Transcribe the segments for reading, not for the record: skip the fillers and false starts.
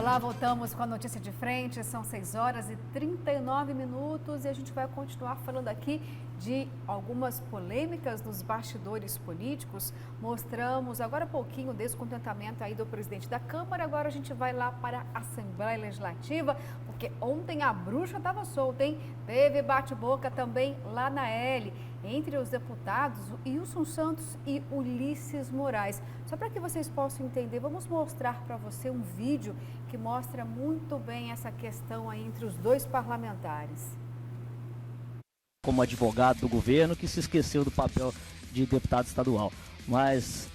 Olá, voltamos com a notícia de frente, são 6 horas e 39 minutos e a gente vai continuar falando aqui de algumas polêmicas nos bastidores políticos. Mostramos agora há pouquinho o descontentamento aí do presidente da Câmara, agora a gente vai lá para a Assembleia Legislativa, porque ontem a bruxa estava solta, hein? Teve bate-boca também lá na L, entre os deputados Wilson Santos e Ulisses Moraes. Só para que vocês possam entender, vamos mostrar para você um vídeo que mostra muito bem essa questão aí entre os dois parlamentares. Como advogado do governo que se esqueceu do papel de deputado estadual. Mas,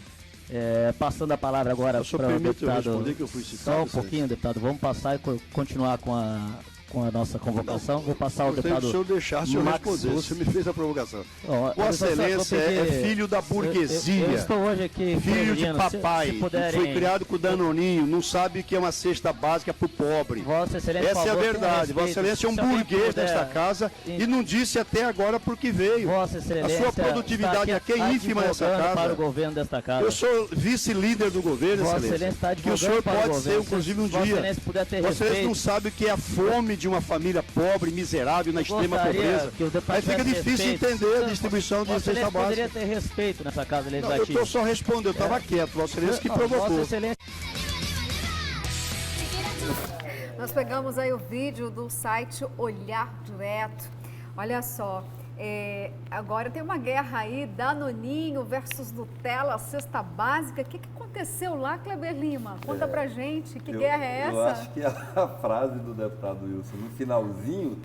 passando a palavra agora para o deputado, que eu fui citado, só um pouquinho, deputado, vamos passar e continuar com a nossa convocação. Vou passar ao deputado. Se o senhor deixasse eu responder, você me fez a provocação. Vossa Excelência é filho da burguesia. Eu estou hoje aqui, filho de papai, se puderem, foi criado com o Danoninho, não sabe o que é uma cesta básica para o pobre. Vossa Excelência, essa é a verdade. Vossa Excelência é um burguês desta casa e não disse até agora por que veio. Vossa Excelência, a sua produtividade aqui é ínfima nessa casa. Para o governo desta casa. Eu sou vice-líder do governo, Vossa Excelência. Está que o senhor pode ser, inclusive, um dia. Vossa Excelência não sabe o que é a fome de uma família pobre, miserável, na extrema pobreza. Aí fica difícil entender a distribuição de cesta básica. Poderia ter respeito nessa casa legislativa. Eu estou só respondendo, eu estava quieto, Vossa Excelência que provocou. Vossa Excelência. Nós pegamos aí o vídeo do site Olhar Direto. Olha só, agora tem uma guerra aí, Danoninho versus Nutella, cesta básica. O que aconteceu lá, Kleber Lima? Conta pra gente, que guerra é essa? Eu acho que a frase do deputado Wilson no finalzinho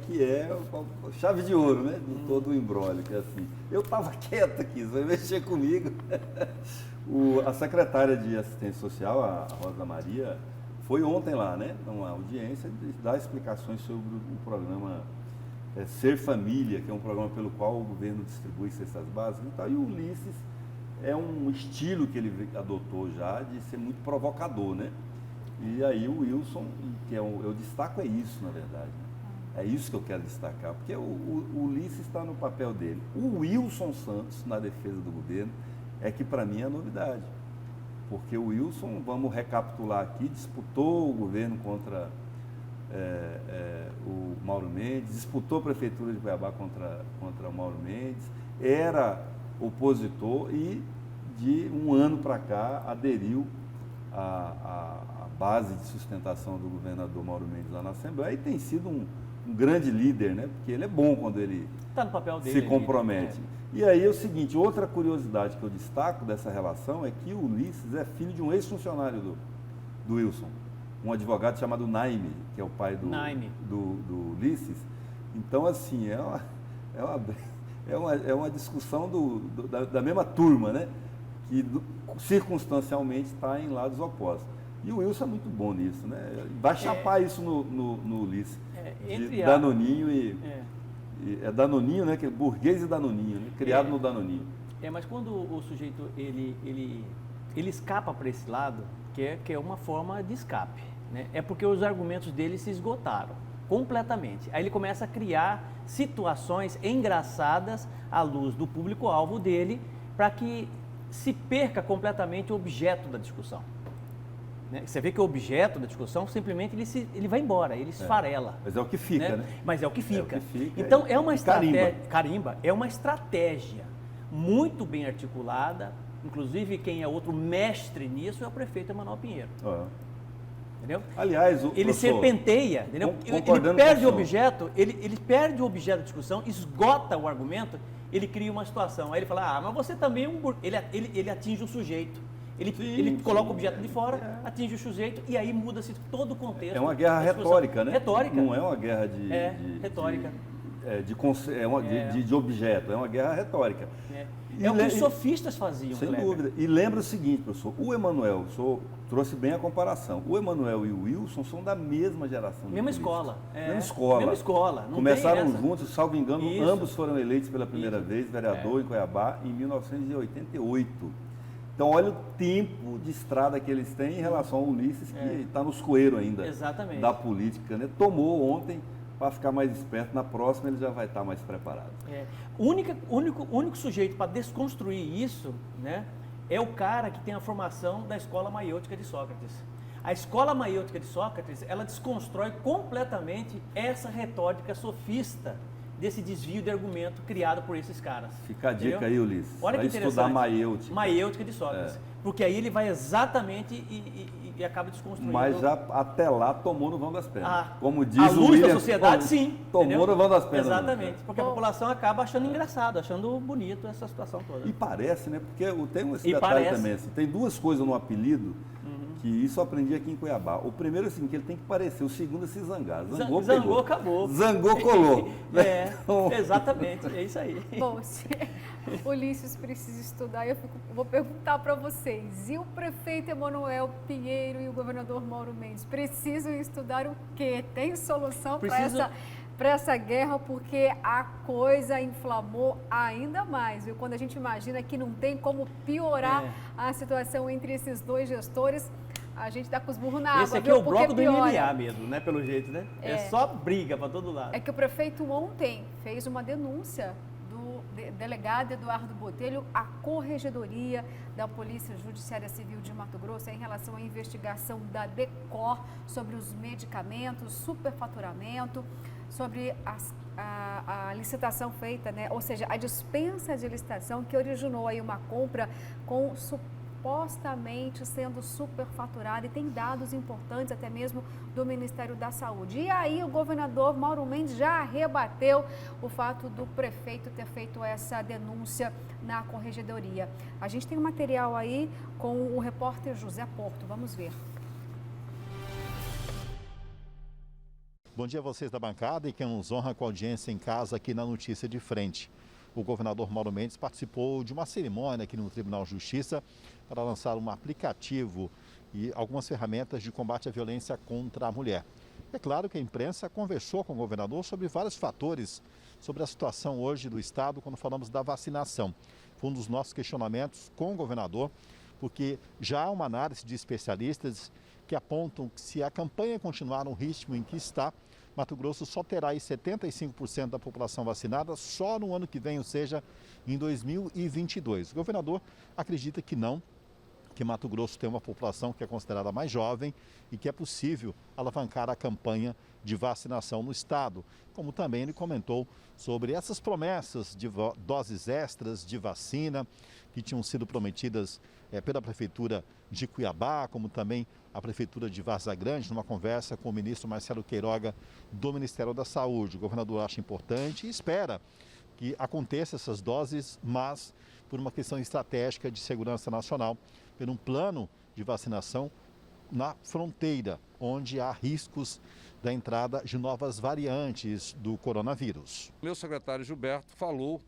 que é chave de ouro, né? De todo o imbróglio, que é assim. Eu estava quieto aqui, você vai mexer comigo. A secretária de Assistência Social, a Rosa Maria, foi ontem lá, né? Numa audiência, dar explicações sobre o programa Ser Família, que é um programa pelo qual o governo distribui cestas básicas e tal. E o Ulisses é um estilo que ele adotou já de ser muito provocador, né? E aí o Wilson, que eu destaco isso, na verdade. Né? É isso que eu quero destacar, porque o Ulisses está no papel dele. O Wilson Santos, na defesa do governo, é que para mim é a novidade. Porque o Wilson, vamos recapitular aqui, disputou o governo contra o Mauro Mendes, disputou a Prefeitura de Cuiabá contra o Mauro Mendes, era opositor e de um ano para cá aderiu à base de sustentação do governador Mauro Mendes lá na Assembleia e tem sido um grande líder, né? Porque ele é bom quando ele tá no papel dele, se compromete. E aí é o seguinte, outra curiosidade que eu destaco dessa relação é que o Ulisses é filho de um ex-funcionário do Wilson, um advogado chamado Naime, que é o pai do Ulisses. Então, assim, é uma discussão da mesma turma, né? Que circunstancialmente está em lados opostos. E o Wilson é muito bom nisso, né? Vai chapar isso no Ulisses. De Danoninho é Danoninho, né? Que é burguês e Danoninho, né? Criado no Danoninho. Mas quando o sujeito ele escapa para esse lado, que é uma forma de escape, né? É porque os argumentos dele se esgotaram completamente. Aí ele começa a criar situações engraçadas à luz do público-alvo dele para que se perca completamente o objeto da discussão. Né? Você vê que o objeto da discussão simplesmente ele vai embora, ele esfarela. Mas é o que fica, né? Mas é o que fica. Então é uma estratégia, é uma estratégia muito bem articulada, inclusive quem é outro mestre nisso é o prefeito Emanuel Pinheiro. Entendeu? Aliás, ele serpenteia, entendeu? Ele perde o objeto, ele perde o objeto da discussão, esgota o argumento, ele cria uma situação. Aí ele fala, mas você também é um ele atinge o sujeito. Ele coloca o objeto de fora, atinge o sujeito e aí muda-se todo o contexto. É uma guerra retórica, né? Retórica. Não é uma guerra retórica. De objeto, é uma guerra retórica. É o que os sofistas faziam, sem Kleber. dúvida. E lembra o seguinte, professor, o Emanuel, o senhor trouxe bem a comparação, o Emanuel e o Wilson são da mesma geração. Mesma escola. Mesma escola. Não começaram tem essa. juntos, salvo engano, Isso. ambos foram eleitos pela primeira vez, vereador em Cuiabá, em 1988. Então, olha o tempo de estrada que eles têm em relação ao Ulisses, que está nos coeiros ainda. Exatamente. Da política, né? Tomou ontem, para ficar mais esperto, na próxima ele já vai estar mais preparado. O único sujeito para desconstruir isso, né, é o cara que tem a formação da escola maiôtica de Sócrates. A escola maiêutica de Sócrates, ela desconstrói completamente essa retórica sofista desse desvio de argumento criado por esses caras. Fica a dica, entendeu? Aí, Ulisses. Olha que interessante. Estudar maiêutica. Maiêutica de Sócrates. Porque aí ele vai exatamente e acaba desconstruindo. Mas já até lá tomou no vão das pernas. Como diz o William, da sociedade, sim. Tomou no vão das pernas. Exatamente. Porque a população acaba achando engraçado, achando bonito essa situação toda. E parece, né? Porque tem esse detalhe também. Assim, tem duas coisas no apelido que isso eu aprendi aqui em Cuiabá. O primeiro é assim, que ele tem que parecer. O segundo é se zangar. Zangou, acabou. Zangou, colou. Exatamente. É isso aí. Bom, se Ulisses precisa estudar, vou perguntar para vocês. E o prefeito Emanuel Pinheiro e o governador Mauro Mendes precisam estudar o quê? Tem solução para essa guerra, porque a coisa inflamou ainda mais, viu? Quando a gente imagina que não tem como piorar a situação entre esses dois gestores, a gente dá com os burros na água. Esse aqui é o bloco do MMA mesmo, né? Pelo jeito, né? É só briga para todo lado. É que o prefeito ontem fez uma denúncia do delegado Eduardo Botelho à Corregedoria da Polícia Judiciária Civil de Mato Grosso em relação à investigação da Decor sobre os medicamentos, superfaturamento, sobre a licitação feita, né? Ou seja, a dispensa de licitação que originou aí uma compra com supostamente sendo superfaturada, e tem dados importantes até mesmo do Ministério da Saúde. E aí o governador Mauro Mendes já rebateu o fato do prefeito ter feito essa denúncia na Corregedoria. A gente tem um material aí com o repórter José Porto, vamos ver. Bom dia a vocês da bancada e quem nos honra com a audiência em casa aqui na Notícia de Frente. O governador Mauro Mendes participou de uma cerimônia aqui no Tribunal de Justiça para lançar um aplicativo e algumas ferramentas de combate à violência contra a mulher. É claro que a imprensa conversou com o governador sobre vários fatores sobre a situação hoje do Estado quando falamos da vacinação. Foi um dos nossos questionamentos com o governador, porque já há uma análise de especialistas que apontam que se a campanha continuar no ritmo em que está, Mato Grosso só terá aí 75% da população vacinada só no ano que vem, ou seja, em 2022. O governador acredita que não, que Mato Grosso tem uma população que é considerada mais jovem e que é possível alavancar a campanha de vacinação no estado. Como também ele comentou sobre essas promessas de doses extras de vacina que tinham sido prometidas pela Prefeitura de Cuiabá, como também a Prefeitura de Várzea Grande, numa conversa com o ministro Marcelo Queiroga do Ministério da Saúde. O governador acha importante e espera que aconteça essas doses, mas por uma questão estratégica de segurança nacional, por um plano de vacinação na fronteira, onde há riscos da entrada de novas variantes do coronavírus. Meu secretário Gilberto falou,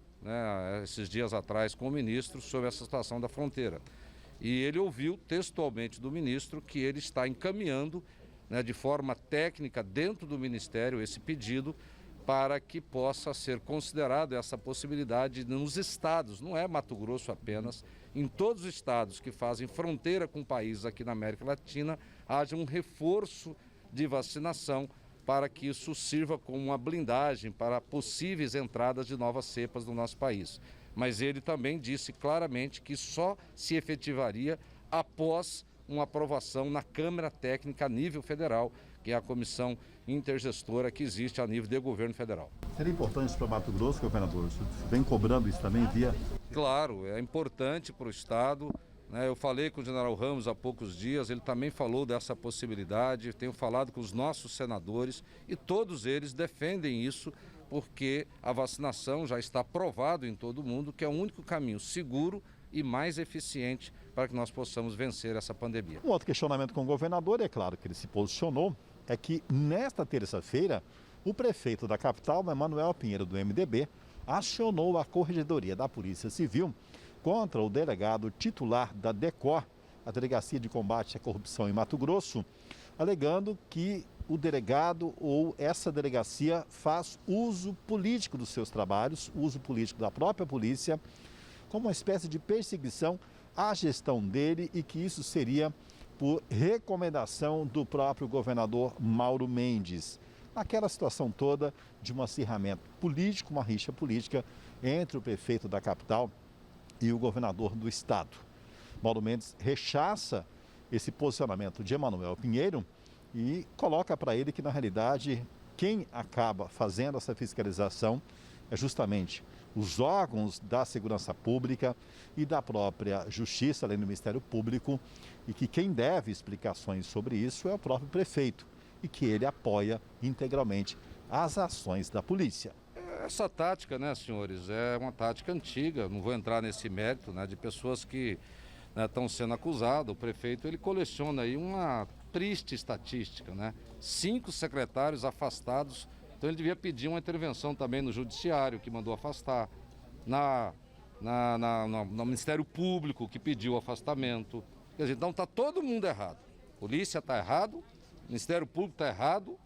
esses dias atrás com o ministro sobre essa situação da fronteira. E ele ouviu textualmente do ministro que ele está encaminhando, de forma técnica dentro do Ministério esse pedido para que possa ser considerada essa possibilidade nos estados, não é Mato Grosso apenas, em todos os estados que fazem fronteira com países aqui na América Latina, haja um reforço de vacinação para que isso sirva como uma blindagem para possíveis entradas de novas cepas no nosso país. Mas ele também disse claramente que só se efetivaria após uma aprovação na Câmara Técnica a nível federal, que é a comissão intergestora que existe a nível do governo federal. Seria importante para Mato Grosso, governador? Você vem cobrando isso também via... Claro, é importante para o Estado. Eu falei com o general Ramos há poucos dias, ele também falou dessa possibilidade, tenho falado com os nossos senadores e todos eles defendem isso, porque a vacinação já está provado em todo o mundo que é o único caminho seguro e mais eficiente para que nós possamos vencer essa pandemia. Um outro questionamento com o governador, é claro que ele se posicionou, é que nesta terça-feira o prefeito da capital, Emanuel Pinheiro, do MDB, acionou a Corregedoria da Polícia Civil contra o delegado titular da Decor, a Delegacia de Combate à Corrupção em Mato Grosso, alegando que o delegado ou essa delegacia faz uso político dos seus trabalhos, uso político da própria polícia, como uma espécie de perseguição à gestão dele e que isso seria por recomendação do próprio governador Mauro Mendes. Naquela situação toda de um acirramento político, uma rixa política entre o prefeito da capital e o governador do estado. Mauro Mendes rechaça esse posicionamento de Emanuel Pinheiro e coloca para ele que, na realidade, quem acaba fazendo essa fiscalização é justamente os órgãos da segurança pública e da própria Justiça, além do Ministério Público, e que quem deve explicações sobre isso é o próprio prefeito e que ele apoia integralmente as ações da polícia. Essa tática, né, senhores, é uma tática antiga, não vou entrar nesse mérito, né, de pessoas que estão sendo acusadas. O prefeito, ele coleciona aí uma triste estatística, né? 5 secretários afastados, então ele devia pedir uma intervenção também no judiciário, que mandou afastar, no Ministério Público, que pediu o afastamento. Quer dizer, então está todo mundo errado. Polícia está errado, Ministério Público está errado,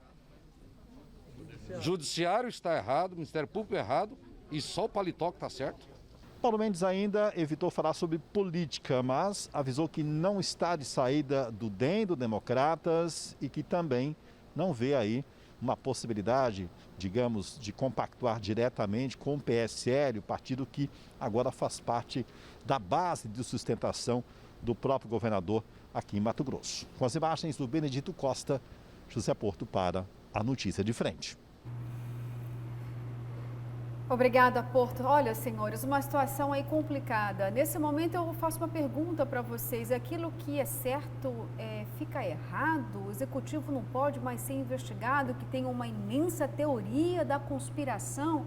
Judiciário está errado, Ministério Público errado, e só o paletó que está certo. Paulo Mendes ainda evitou falar sobre política, mas avisou que não está de saída do DEM, do Democratas, e que também não vê aí uma possibilidade, digamos, de compactuar diretamente com o PSL, o partido que agora faz parte da base de sustentação do próprio governador aqui em Mato Grosso. Com as imagens do Benedito Costa, José Porto para a Notícia de Frente. Obrigada, Porto. Olha, senhores, uma situação aí complicada. Nesse momento eu faço uma pergunta para vocês. Aquilo que é certo fica errado? O executivo não pode mais ser investigado, que tem uma imensa teoria da conspiração?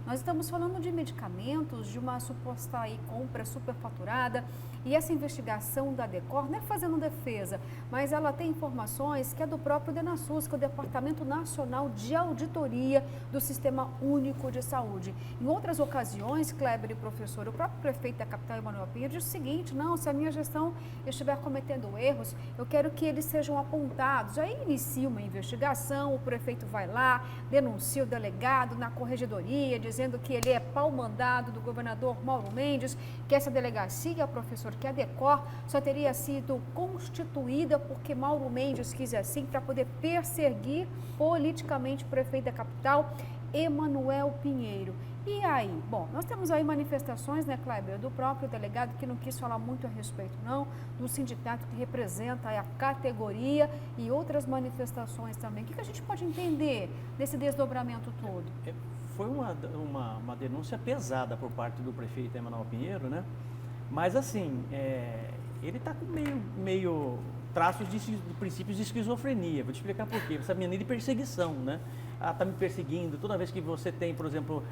Nós estamos falando de medicamentos, de uma suposta aí compra superfaturada, e essa investigação da Decor não é fazendo defesa, mas ela tem informações que é do próprio DENASUS, que é o Departamento Nacional de Auditoria do Sistema Único de Saúde. Em outras ocasiões, Kleber e professor, o próprio prefeito da capital, Emanuel Pinheiro, disse o seguinte: não, se a minha gestão estiver cometendo erros, eu quero que eles sejam apontados. Aí inicia uma investigação, o prefeito vai lá, denuncia o delegado na corregedoria, dizendo que ele é pau-mandado do governador Mauro Mendes, que essa delegacia, professor, que a Decor só teria sido constituída porque Mauro Mendes quis assim, para poder perseguir politicamente o prefeito da capital, Emanuel Pinheiro. E aí? Bom, nós temos aí manifestações, né, Kleber, do próprio delegado, que não quis falar muito a respeito, não, do sindicato que representa a categoria, e outras manifestações também. O que a gente pode entender desse desdobramento todo? Foi uma denúncia pesada por parte do prefeito Emanuel Pinheiro, né? Mas assim, ele está com meio traços de princípios de esquizofrenia. Vou te explicar por quê. Essa mania de perseguição, né? Ah, está me perseguindo. Toda vez que você tem, por exemplo,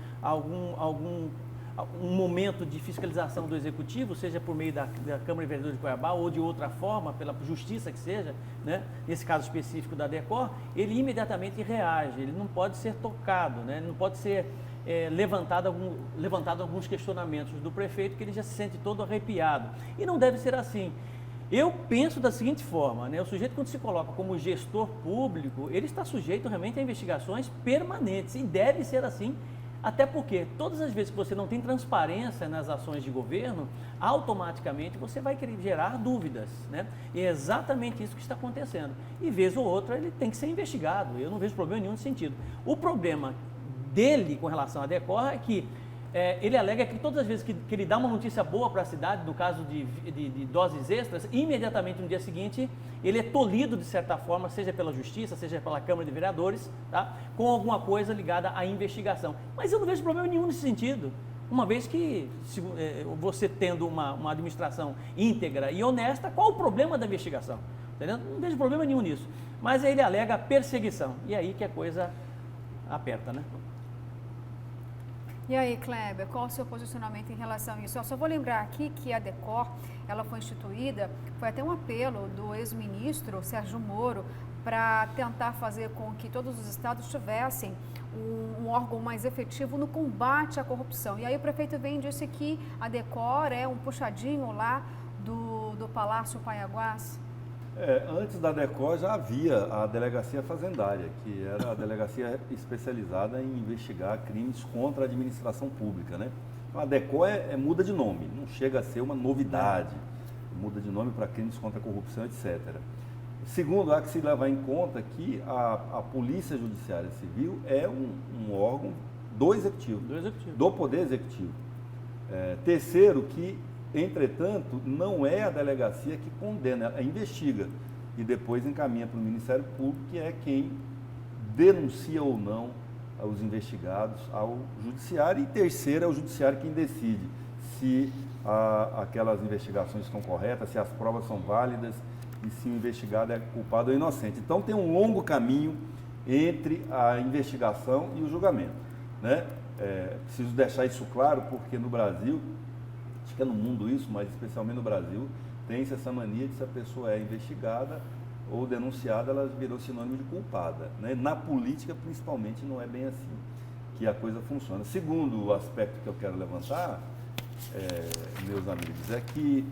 um momento de fiscalização do Executivo, seja por meio da Câmara de Vereadores de Cuiabá ou de outra forma, pela Justiça que seja, né? Nesse caso específico da Decor, ele imediatamente reage, ele não pode ser tocado, né? Ele não pode ser levantado alguns questionamentos do prefeito, que ele já se sente todo arrepiado. E não deve ser assim. Eu penso da seguinte forma, né? O sujeito, quando se coloca como gestor público, ele está sujeito realmente a investigações permanentes, e deve ser assim. Até porque todas as vezes que você não tem transparência nas ações de governo, automaticamente você vai querer gerar dúvidas, né? E é exatamente isso que está acontecendo. E vez ou outra ele tem que ser investigado. Eu não vejo problema nenhum nesse sentido. O problema dele com relação à Decor é que ele alega que todas as vezes que ele dá uma notícia boa para a cidade, no caso de doses extras, imediatamente no dia seguinte ele é tolhido de certa forma, seja pela Justiça, seja pela Câmara de Vereadores, tá? Com alguma coisa ligada à investigação. Mas eu não vejo problema nenhum nesse sentido, uma vez que você tendo uma administração íntegra e honesta, qual o problema da investigação? Entendeu? Não vejo problema nenhum nisso. Mas ele alega perseguição, e aí que a coisa aperta, né? E aí, Kleber, qual o seu posicionamento em relação a isso? Eu só vou lembrar aqui que a Decor, ela foi instituída, foi até um apelo do ex-ministro Sérgio Moro para tentar fazer com que todos os estados tivessem um órgão mais efetivo no combate à corrupção. E aí o prefeito vem e disse que a Decor é um puxadinho lá do Palácio Paiaguás. Antes da Decor já havia a Delegacia Fazendária, que era a delegacia especializada em investigar crimes contra a administração pública, né? A Decor muda de nome, não chega a ser uma novidade, muda de nome para crimes contra a corrupção, etc. Segundo, há que se levar em conta que a Polícia Judiciária Civil é um órgão do Executivo, do Poder Executivo. Terceiro, que Entretanto, não é a delegacia que condena, ela investiga e depois encaminha para o Ministério Público, que é quem denuncia ou não os investigados ao judiciário, e terceiro é o judiciário quem decide se aquelas investigações estão corretas, se as provas são válidas e se o investigado é culpado ou inocente. Então tem um longo caminho entre a investigação e o julgamento, né? Preciso deixar isso claro, porque no Brasil, acho que é no mundo isso, mas especialmente no Brasil, tem-se essa mania de se a pessoa é investigada ou denunciada, ela virou sinônimo de culpada, né? Na política, principalmente, não é bem assim que a coisa funciona. Segundo aspecto que eu quero levantar, meus amigos, é que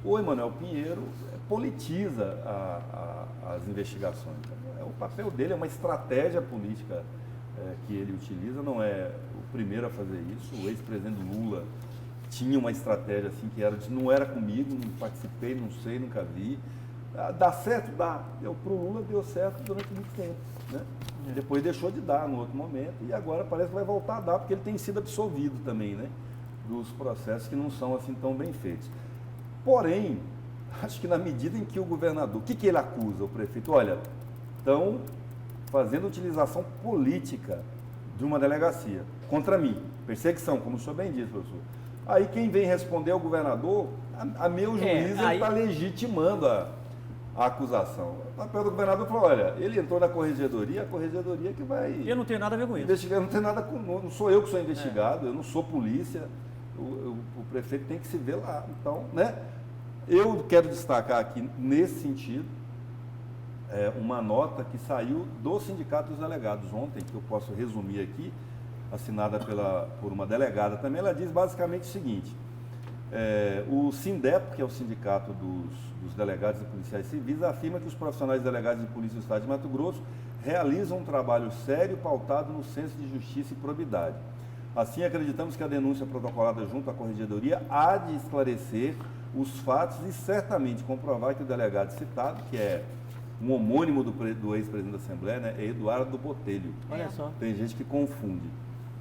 o Emanuel Pinheiro politiza as investigações. O papel dele é uma estratégia política que ele utiliza, não é o primeiro a fazer isso. O ex-presidente Lula tinha uma estratégia assim, que era de não era comigo, não participei, não sei, nunca vi. Dá certo? Dá. Pro Lula deu certo durante muito tempo, né? Depois deixou de dar no outro momento e agora parece que vai voltar a dar, porque ele tem sido absolvido também, né? Dos processos que não são assim tão bem feitos. Porém, acho que na medida em que o governador, o que ele acusa, o prefeito? Olha, estão fazendo utilização política de uma delegacia contra mim, perseguição, como o senhor bem disse, professor. Aí quem vem responder é o governador, a meu juiz, ele está legitimando a acusação. O papel do governador falou, olha, ele entrou na corregedoria, a corregedoria que vai... Eu não tenho nada a ver com isso. Investigar, não tem nada com... Não sou eu que sou investigado, eu não sou polícia, o prefeito tem que se ver lá. Então, né? Eu quero destacar aqui, nesse sentido, uma nota que saiu do Sindicato dos Delegados ontem, que eu posso resumir aqui, assinada por uma delegada também. Ela diz basicamente o seguinte: o SINDEP, que é o Sindicato dos Delegados e Policiais Civis, afirma que os profissionais delegados de polícia do Estado de Mato Grosso realizam um trabalho sério pautado no senso de justiça e probidade. Assim, acreditamos que a denúncia protocolada junto à Corregedoria há de esclarecer os fatos e certamente comprovar que o delegado citado, que é um homônimo do ex-presidente da Assembleia, né, é Eduardo Botelho. Olha só. Tem gente que confunde.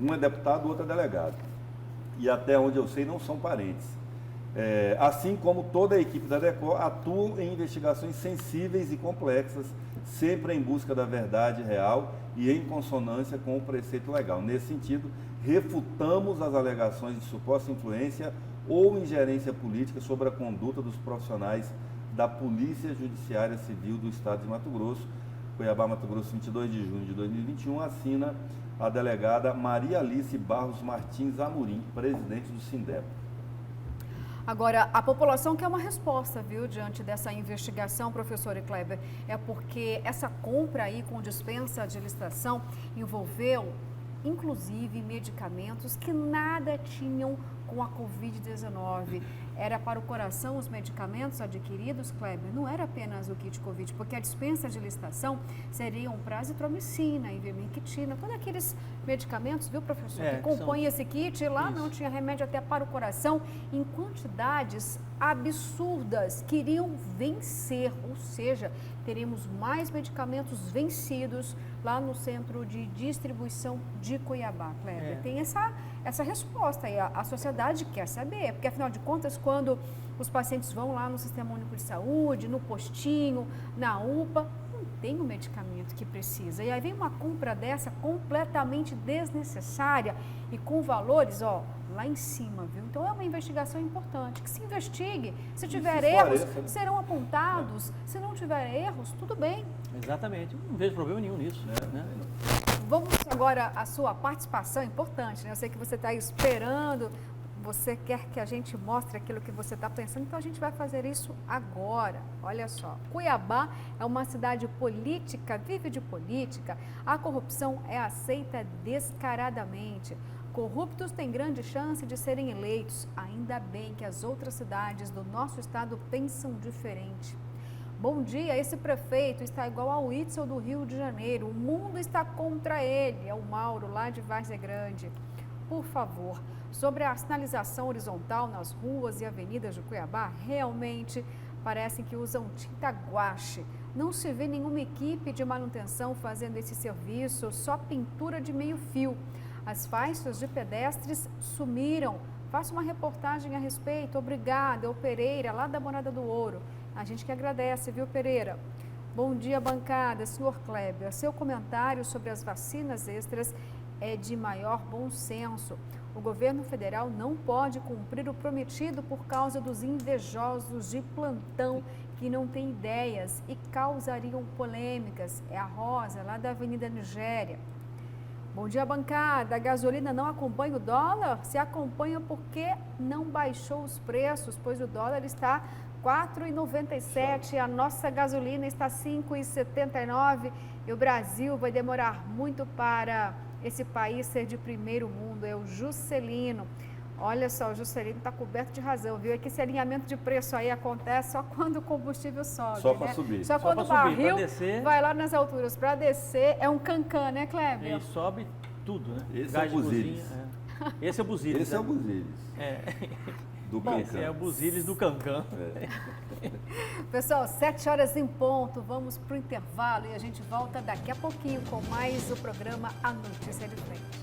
Um é deputado, o outro é delegado. E até onde eu sei, não são parentes. Assim como toda a equipe da DECOR atua em investigações sensíveis e complexas, sempre em busca da verdade real e em consonância com o preceito legal. Nesse sentido, refutamos as alegações de suposta influência ou ingerência política sobre a conduta dos profissionais da Polícia Judiciária Civil do Estado de Mato Grosso. Cuiabá, Mato Grosso, 22 de junho de 2021, assina a delegada Maria Alice Barros Martins Amorim, presidente do SINDEP. Agora, a população quer uma resposta, viu, diante dessa investigação, professor e Kleber. É porque essa compra aí com dispensa de licitação envolveu, inclusive, medicamentos que nada tinham com a Covid-19. Era para o coração os medicamentos adquiridos, Kleber, não era apenas o kit Covid, porque a dispensa de licitação seriam prazitromicina, ivermectina, todos aqueles medicamentos, viu, professor, que compõem esse kit, lá não tinha remédio até para o coração, em quantidades absurdas, queriam vencer, ou seja, teremos mais medicamentos vencidos lá no centro de distribuição de Cuiabá, Kleber. Tem essa resposta aí, a sociedade quer saber, porque afinal de contas, quando os pacientes vão lá no Sistema Único de Saúde, no postinho, na UPA, não tem o medicamento que precisa. E aí vem uma compra dessa completamente desnecessária e com valores, lá em cima, viu? Então é uma investigação importante, que se investigue, se tiver erros, serão apontados, se não tiver erros, tudo bem. Exatamente, não vejo problema nenhum nisso, né? Vamos agora à sua participação importante, né? Eu sei que você está esperando, você quer que a gente mostre aquilo que você está pensando, então a gente vai fazer isso agora. Olha só, Cuiabá é uma cidade política, vive de política, a corrupção é aceita descaradamente. Corruptos têm grande chance de serem eleitos, ainda bem que as outras cidades do nosso estado pensam diferente. Bom dia, esse prefeito está igual ao Itzel do Rio de Janeiro, o mundo está contra ele, é o Mauro lá de Várzea Grande. Por favor, sobre a sinalização horizontal nas ruas e avenidas de Cuiabá, realmente parecem que usam tinta guache. Não se vê nenhuma equipe de manutenção fazendo esse serviço, só pintura de meio fio. As faixas de pedestres sumiram, Faça uma reportagem a respeito. Obrigada, é o Pereira, lá da Morada do Ouro. A gente que agradece, viu, Pereira? Bom dia, bancada. Senhor Kleber, seu comentário sobre as vacinas extras é de maior bom senso. O governo federal não pode cumprir o prometido por causa dos invejosos de plantão que não têm ideias e causariam polêmicas. É a Rosa, lá da Avenida Nigéria. Bom dia, bancada. A gasolina não acompanha o dólar? Se acompanha, por que não baixou os preços? Pois o dólar está R$ 4,97, a nossa gasolina está R$ 5,79 e o Brasil vai demorar muito para esse país ser de primeiro mundo. É o Juscelino. Olha só, o Juscelino está coberto de razão, viu? É que esse alinhamento de preço aí acontece só quando o combustível sobe. Só para subir. Só quando o barril vai lá nas alturas. Para descer é um cancan, né, Kleber? E sobe tudo, né? Esse é o Buziles. Esse é o Buziles. Esse é o Buziles. Do Cancan. Esse é o Buziles do Cancan. Pessoal, 7h em ponto, vamos para o intervalo e a gente volta daqui a pouquinho com mais o programa A Notícia de Frente.